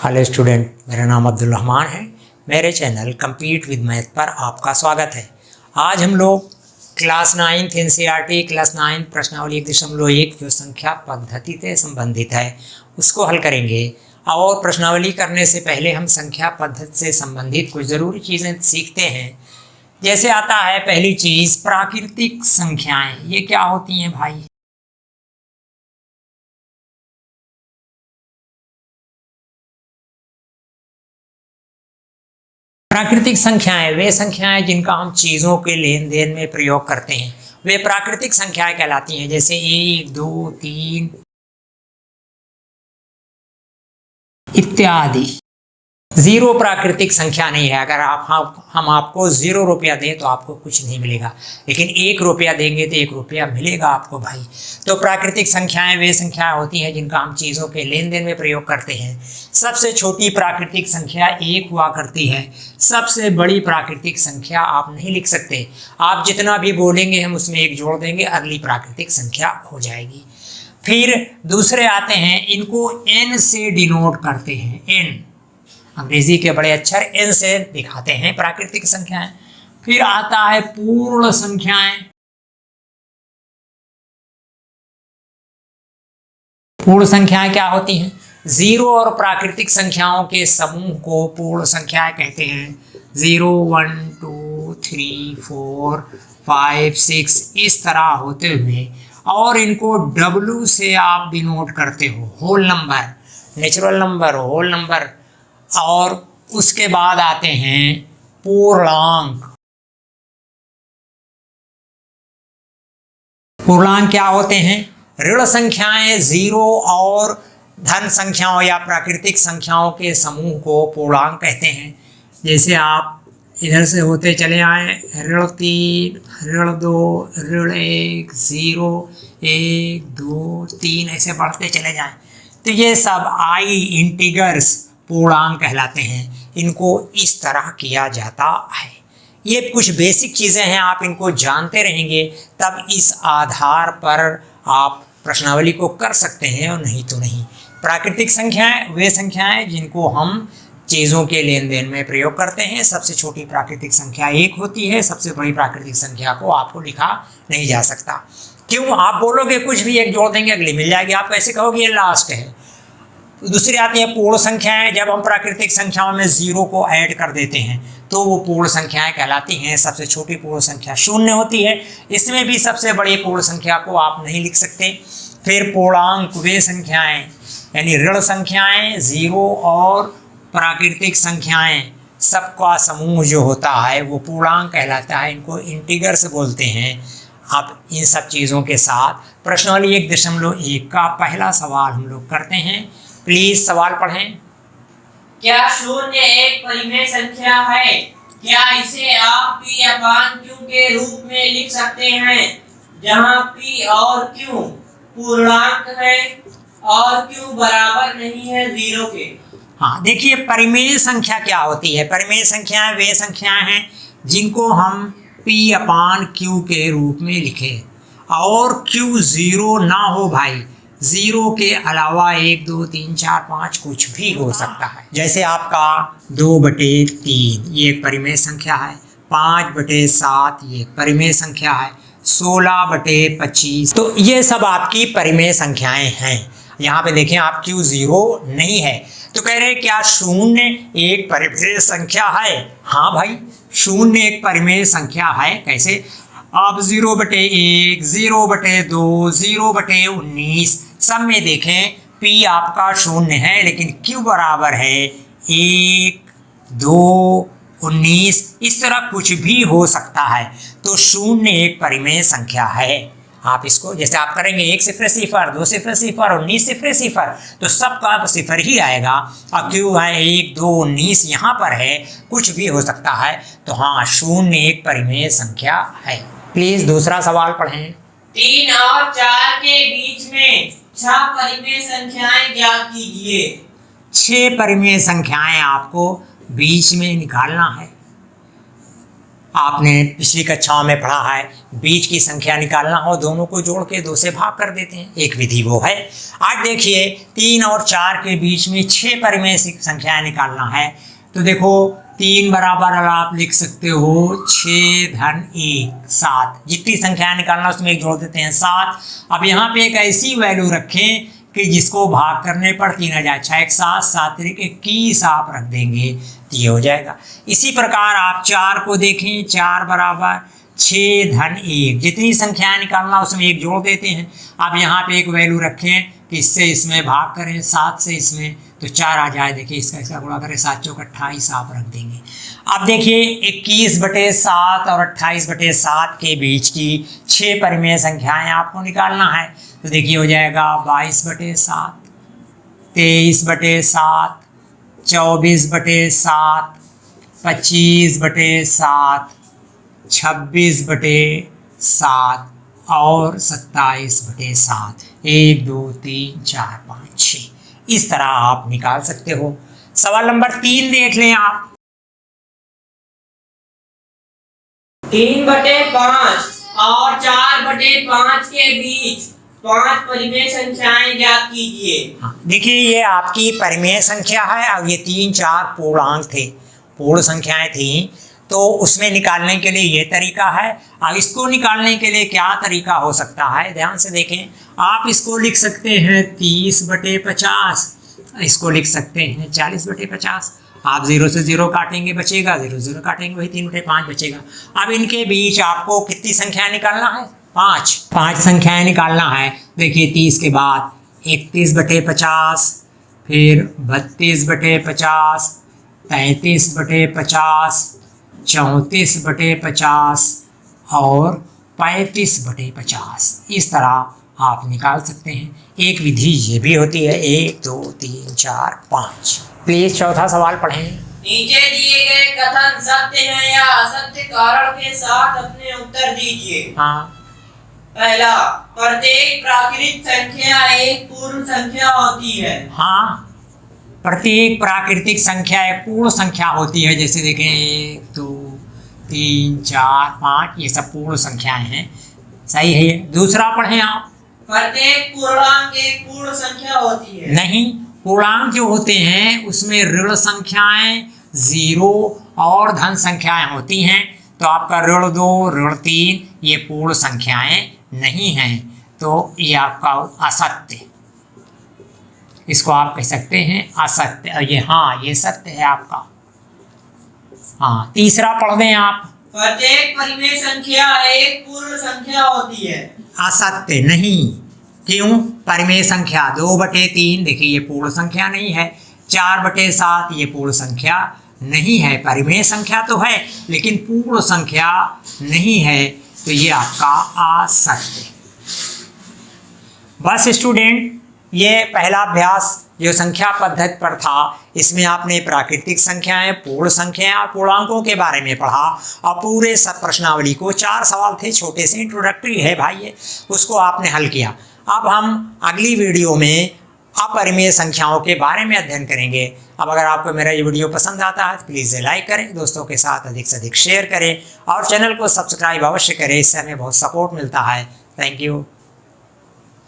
Hello student, मेरा नाम अब्दुल रहमान है। मेरे चैनल कम्पीट विद मैथ पर आपका स्वागत है। आज हम लोग क्लास 9 एनसीईआरटी क्लास 9 प्रश्नावली 1.1 जो संख्या पद्धति से संबंधित है उसको हल करेंगे। और प्रश्नावली करने से पहले हम संख्या पद्धति से संबंधित कुछ ज़रूरी चीज़ें सीखते हैं। जैसे आता है पहली चीज़ प्राकृतिक संख्याएँ। ये क्या होती हैं भाई? प्राकृतिक संख्याएं वे संख्याएं जिनका हम चीज़ों के लेन देन में प्रयोग करते हैं, वे प्राकृतिक संख्याएं कहलाती हैं। जैसे 1, 2, 3 इत्यादि। जीरो प्राकृतिक संख्या नहीं है। अगर हम आपको 0 रुपया दें तो आपको कुछ नहीं मिलेगा, लेकिन 1 रुपया देंगे तो 1 रुपया मिलेगा आपको भाई। तो प्राकृतिक संख्याएं वे संख्याएं होती हैं जिनका हम चीज़ों के लेन देन में प्रयोग करते हैं। सबसे छोटी प्राकृतिक संख्या 1 हुआ करती है। सबसे बड़ी प्राकृतिक संख्या आप नहीं लिख सकते। आप जितना भी बोलेंगे हम उसमें 1 जोड़ देंगे, अगली प्राकृतिक संख्या हो जाएगी। फिर दूसरे आते हैं, इनको n से डिनोट करते हैं। n अंग्रेजी के बड़े अक्षर n से दिखाते हैं प्राकृतिक संख्याएं। फिर आता है पूर्ण संख्याएं। पूर्ण संख्याएं क्या होती हैं? 0 और प्राकृतिक संख्याओं के समूह को पूर्ण संख्याएं कहते हैं। 0, 1, 2, 3, 4, 5, 6 इस तरह होते हुए, और इनको W से आप डिनोट करते हो। Whole number, natural number, whole number. और उसके बाद आते हैं पूर्णांक। पूर्णांक क्या होते हैं? ऋण संख्याएं 0 और धन संख्याओं या प्राकृतिक संख्याओं के समूह को पूर्णांक कहते हैं। जैसे आप इधर से होते चले आए, ऋण 3, ऋण 2, ऋण 1, 0, 1, 2, 3 ऐसे बढ़ते चले जाएं, तो ये सब इंटीगर्स पूर्णांक कहलाते हैं। इनको इस तरह किया जाता है। ये कुछ बेसिक चीज़ें हैं, आप इनको जानते रहेंगे तब इस आधार पर आप प्रश्नावली को कर सकते हैं, और नहीं तो नहीं। प्राकृतिक संख्याएं वे संख्याएं जिनको हम चीज़ों के लेन देन में प्रयोग करते हैं। सबसे छोटी प्राकृतिक संख्या 1 होती है। सबसे बड़ी प्राकृतिक संख्या को आपको लिखा नहीं जा सकता। क्यों? आप बोलोगे कुछ भी 1 जोड़ देंगे अगली मिल जाएगी, आप कैसे कहोगे ये लास्ट है। दूसरी आती है पूर्ण संख्याएं। जब हम प्राकृतिक संख्याओं में 0 को ऐड कर देते हैं तो वो पूर्ण संख्याएं कहलाती हैं। सबसे छोटी पूर्ण संख्या 0 होती है। इसमें भी सबसे बड़ी पूर्ण संख्या को आप नहीं लिख सकते। फिर पूर्णांक वे संख्याएं यानी ऋण संख्याएं, 0 और प्राकृतिक संख्याएं सबका समूह जो होता है वो पूर्णांक कहलाता है। इनको इंटीगर्स बोलते हैं। अब इन सब चीज़ों के साथ प्रश्नावली 1.1 का पहला सवाल हम लोग करते हैं। प्लीज सवाल पढ़ें। क्या 0 एक परिमेय संख्या है? क्या इसे आप P अपान Q के रूप में लिख सकते हैं, जहां P और Q पूर्णांक है और Q बराबर नहीं है 0 के? हाँ, देखिए परिमेय संख्या क्या होती है। परिमेय संख्याएं वे संख्याएं हैं जिनको हम P अपान Q के रूप में लिखें, और Q 0 ना हो भाई। 0 के अलावा 1, 2, 3, 4, 5 कुछ भी हो सकता है। जैसे आपका 2/3 ये एक परिमेय संख्या है। 5/7 ये एक परिमेय संख्या है। 16/25 तो ये सब आपकी परिमेय संख्याएं हैं। यहाँ पे देखें आप Q 0 नहीं है तो कह रहे हैं क्या 0 एक परिमेय संख्या है? हाँ भाई, 0 एक परिमेय संख्या है। कैसे? आप 0/1, 0/2, 0/19 सब में देखें P आपका 0 है, लेकिन Q बराबर है 1, 2, 19 इस तरह कुछ भी हो सकता है। तो 0 एक परिमेय संख्या है। आप इसको जैसे आप करेंगे 1 सिफर सिफर, 2 सिफर सिफर, 19 सिफर सिफर, तो सबका सिफर ही आएगा। और Q है 1, 2, 19 यहाँ पर है, कुछ भी हो सकता है। तो हाँ, 0 एक परिमेय संख्या है। प्लीज दूसरा सवाल पढ़ें। 3 और 4 के बीच में 6 परिमेय संख्याएं ज्ञात कीजिए। 6 परिमेय संख्याएं आपको बीच में निकालना है। आपने पिछली कक्षाओं में पढ़ा है, बीच की संख्या निकालना हो दोनों को जोड़ के 2 से भाग कर देते हैं, एक विधि वो है। आज देखिए 3 और 4 के बीच में 6 परिमेय संख्याएं निकालना है। तो देखो 3 बराबर आप लिख सकते हो 6 धन 1 7, जितनी संख्याएं निकालना उसमें एक जोड़ देते हैं 7। अब यहाँ पे एक ऐसी वैल्यू रखें कि जिसको भाग करने पर 3 आ जाए, 6 1 7 7 3 21 आप रख देंगे तो ये हो जाएगा। इसी प्रकार आप 4 को देखें, 4 बराबर 6 धन 1, जितनी संख्याएं निकालना उसमें एक जोड़ देते हैं। अब यहाँ पे एक वैल्यू रखें कि इससे इसमें भाग करें, 7 से इसमें तो 4 आ जाए। देखिए इसका गुणा करें, 7 चौक 28 आप रख देंगे। अब देखिए 21/7 और 28/7 के बीच की 6 परिमेय संख्याएं आपको निकालना है। तो देखिए हो जाएगा 22/7, 23/7, 24/7, 25/7, 26/7 और 27/7। 1 2 3 4 5 6 इस तरह आप निकाल सकते हो। सवाल नंबर 3 देख लें आप। 3/5 और 4/5 के बीच 5 परिमेय संख्याएं ज्ञात कीजिए। देखिए ये आपकी परिमेय संख्या है और ये 3 4 पूर्णांक थे, पूर्ण संख्याएं थी। तो उसमें निकालने के लिए ये तरीका है। अब इसको निकालने के लिए क्या तरीका हो सकता है, ध्यान से देखें। आप इसको लिख सकते हैं 30/50, इसको लिख सकते हैं 40/50। आप 0 से 0 काटेंगे बचेगा, 0 से 0 काटेंगे वही 3/5 बचेगा। अब इनके बीच आपको कितनी संख्या निकालना है, 5 संख्याएं निकालना है। देखिए 30 के बाद 31/50, फिर 32/50, 33/50, 34/50 और 35/50। इस तरह आप निकाल सकते हैं। एक विधि ये भी होती है, 1 2 3 4 5। प्लीज चौथा सवाल पढ़ें। नीचे दिए गए कथन सत्य है या असत्य कारण के साथ अपने उत्तर दीजिए। हाँ, पहला, प्रत्येक प्राकृतिक संख्या एक पूर्ण संख्या होती है। हाँ, प्रत्येक प्राकृतिक संख्या एक पूर्ण संख्या होती है। जैसे देखें 1 2 3 4 5 ये सब पूर्ण संख्याएं हैं, सही है। दूसरा पढ़ें आप। प्रत्येक पूर्णांक एक पूर्ण संख्या होती है। नहीं, पूर्णांक जो होते हैं उसमें ऋण संख्याएं 0 और धन संख्याएं होती हैं। तो आपका ऋण 2 ऋण 3 ये पूर्ण संख्याएं नहीं हैं, तो ये आपका असत्य, इसको आप कह सकते हैं असत्य। ये हाँ ये सत्य है आपका। हाँ, तीसरा पढ़ दें आप। प्रत्येक परिमेय संख्या एक पूर्ण संख्या होती है। असत्य नहीं, क्यों? परिमेय संख्या 2/3 देखिए ये पूर्ण संख्या नहीं है। 4/7 ये पूर्ण संख्या नहीं है। परिमेय संख्या तो है लेकिन पूर्ण संख्या नहीं है, तो ये आपका असत्य। बस स्टूडेंट, ये पहला अभ्यास जो संख्या पद्धति पर था, इसमें आपने प्राकृतिक संख्याएं, पूर्ण संख्याएं और पूर्णांकों के बारे में पढ़ा। और पूरे सब प्रश्नावली को 4 सवाल थे, छोटे से इंट्रोडक्टरी है भाई ये, उसको आपने हल किया। अब हम अगली वीडियो में अपरिमेय संख्याओं के बारे में अध्ययन करेंगे। अब अगर आपको मेरा ये वीडियो पसंद आता है तो प्लीज़ लाइक करें, दोस्तों के साथ अधिक से अधिक शेयर करें और चैनल को सब्सक्राइब अवश्य करें, इससे हमें बहुत सपोर्ट मिलता है। Thank you.